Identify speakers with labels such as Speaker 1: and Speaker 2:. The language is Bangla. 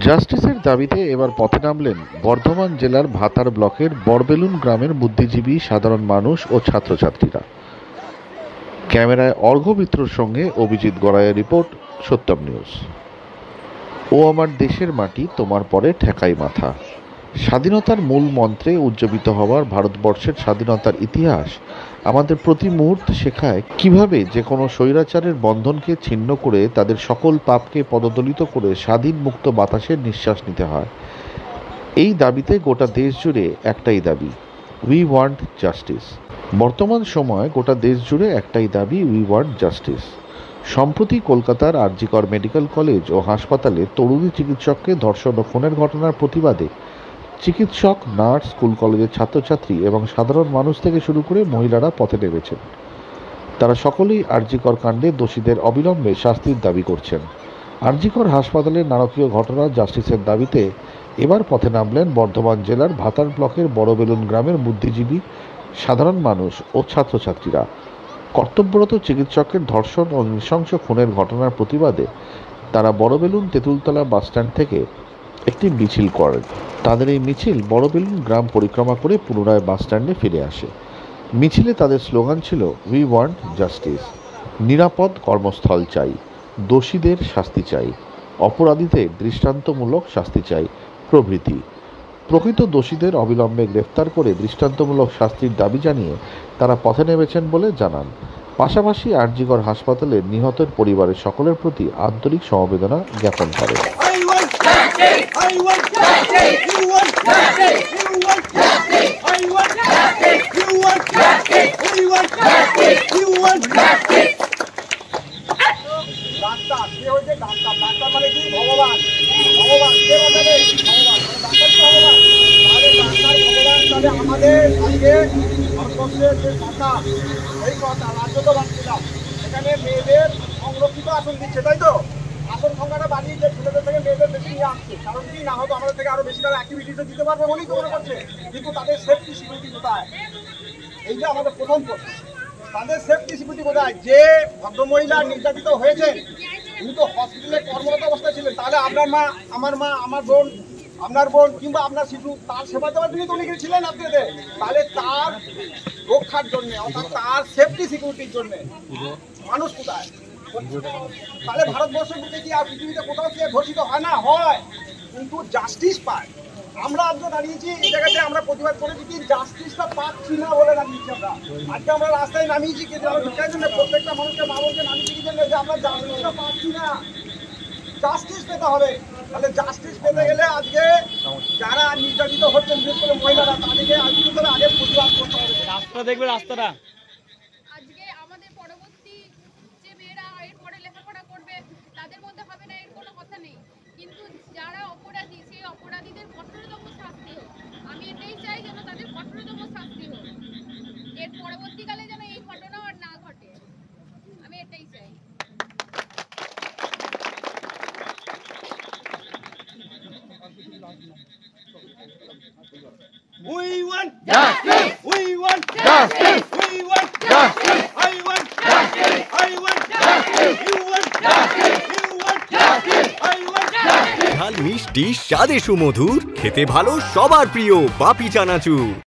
Speaker 1: জাস্টিসের দাবিতে এবার পথে নামলেন বর্ধমান জেলার ভাতার ব্লকের বড়বেলুন গ্রামের বুদ্ধিজীবী, সাধারণ মানুষ ও ছাত্রছাত্রীরা। ক্যামেরায় অর্ঘ্য মিত্রর সঙ্গে অভিজিৎ গড়াইয়ের রিপোর্ট, সত্যম নিউজ। ও আমার দেশের মাটি, তোমার পরে ঠেকাই মাথা। স্বাধীনতার মূল মন্ত্রে উজ্জীবিত হওয়ার ভারতবর্ষের স্বাধীনতার ইতিহাস আমাদের প্রতি মুহূর্তে শেখায় কিভাবে যে কোনো স্বৈরাচারের বন্ধনকে ছিন্ন করে তাদের সকল পাপকে পদদলিত করে স্বাধীন মুক্ত বাতাসের নিঃশ্বাস নিতে হয়। এই দাবিতে গোটা দেশ জুড়ে একটাই দাবি, উই ওয়ান্ট জাস্টিস। বর্তমান সময়ে গোটা দেশ জুড়ে একটাই দাবি, উই ওয়ান্ট জাস্টিস। সম্প্রতি কলকাতার আর.জি. কর মেডিকেল কলেজ ও হাসপাতালে তরুণী চিকিৎসককে ধর্ষণ ও খুনের ঘটনার প্রতিবাদে চিকিৎসক, নার্স, স্কুল কলেজের ছাত্রছাত্রী এবং সাধারণ মানুষ থেকে শুরু করে মহিলারা পথে নেমেছেন। তারা সকলেই আর.জি. কর কাণ্ডে দোষীদের অবিলম্বে শাস্তির দাবি করছেন। আর.জি. কর হাসপাতালের নারকীয় ঘটনা জাস্টিসের দাবিতে এবার পথে নামলেন বর্ধমান জেলার ভাতার ব্লকের বড়বেলুন গ্রামের বুদ্ধিজীবী, সাধারণ মানুষ ও ছাত্রছাত্রীরা। কর্তব্যরত চিকিৎসকের ধর্ষণ ও নৃশংস খুনের ঘটনার প্রতিবাদে তারা বড়বেলুন তেঁতুলতলা বাসস্ট্যান্ড থেকে একটি মিছিল করেন। তাদের এই মিছিল বড়বেলুন গ্রাম পরিক্রমা করে পুনরায় বাসস্ট্যান্ডে ফিরে আসে। মিছিলে তাদের স্লোগান ছিল, উই ওয়ান্ট জাস্টিস। নিরাপদ কর্মস্থল চাই, দোষীদের শাস্তি চাই, অপরাধীদের দৃষ্টান্তমূলক শাস্তি চাই প্রভৃতি। প্রকৃত দোষীদের অবিলম্বে গ্রেফতার করে দৃষ্টান্তমূলক শাস্তির দাবি জানিয়ে তারা পথে নেমেছেন বলে জানান। পাশাপাশি আর.জি. কর হাসপাতালের নিহতের পরিবারের সকলের প্রতি আন্তরিক সমবেদনা জ্ঞাপন করেন।
Speaker 2: আমাদের আজকে ভারতবর্ষের যে সরকার, এই সরকার রাজ্য তো পাচ্ছিলাম, এখানে মেয়েদের সংরক্ষিত আসন দিচ্ছে, তাই তো? আসন সংখ্যাটা বাড়িয়ে যে ছেলেদের থেকে মেয়েদের বেশি নিয়ে আসছে, কারণ কি না হয়তো আমাদের থেকে আরো বেশি তারা অ্যাক্টিভিটিসে দিতে পারবে বলেই তো মনে করছে। কিন্তু তাদের সেফটি সিকিউরিটি কোথায়? এইটা আমাদের প্রথম প্রশ্ন। তাদের সেফটি সিকিউরিটি কোথায়? যে ভদ্রমহিলা নির্যাতিত হয়েছেন, উনি তো হসপিটালে কর্মরত অবস্থায় ছিলেন। তাহলে আপনার মা, আমার বোন, আপনার বোন কিংবা আপনার শিশু, তার সেবা দেওয়ার জন্য তো উনি ছিলেন আপনাদের। তাহলে তার রক্ষার জন্য, অর্থাৎ তার সেফটি সিকিউরিটির জন্য মানুষ কোথায়? তাহলে ভারতবর্ষের বুকে কি আর পৃথিবীতে কোথাও কি ঘোষিত হয় না? হয়, কিন্তু জাস্টিস পায়। আমরা আজকে দাঁড়িয়েছি এই জায়গাতে, আমরা প্রতিবাদ করেছি কি জাস্টিসটা পাচ্ছি না বলে দাঁড়িয়েছি। আমরা আজকে আমরা রাস্তায় নামিয়েছি কি ভিক্ষার জন্য, প্রত্যেকটা মানুষকে মানুষকে নামিয়েছি কি জন্য, যে আমরা জাস্টিসটা পাচ্ছি না। জাস্টিস পেতে হবে। তাহলে জাস্টিস পেতে গেলে আজকে যারা নির্যাতিত হচ্ছেন, বিশেষ করে মহিলারা, তাদেরকে আগে প্রতিবাদ করতে হবে। রাস্তা দেখবে, রাস্তাটা
Speaker 3: আজকে আমাদের পরবর্তী যে মেয়েরা এরপরে লেখাপড়া করবে তাদের মধ্যে হবে না, এর কোনো কথা নেই। কিন্তু যারা অপরাধী, সেই অপরাধীদের কঠোরতম শাস্তি হোক। আমি এটাই চাই যেন তাদের কঠোরতম শাস্তি হোক, এর পরবর্তীকালে যেন এই ঘটনা আর না ঘটে, আমি এটাই চাই।
Speaker 2: We want justice. We want justice. We want justice. I want justice. I want justice. You want justice. You want justice. I want justice.
Speaker 4: ঝাল মিষ্টি স্বাদে সুমধুর, খেতে ভালো সবার প্রিয় বাপি চানাচুর।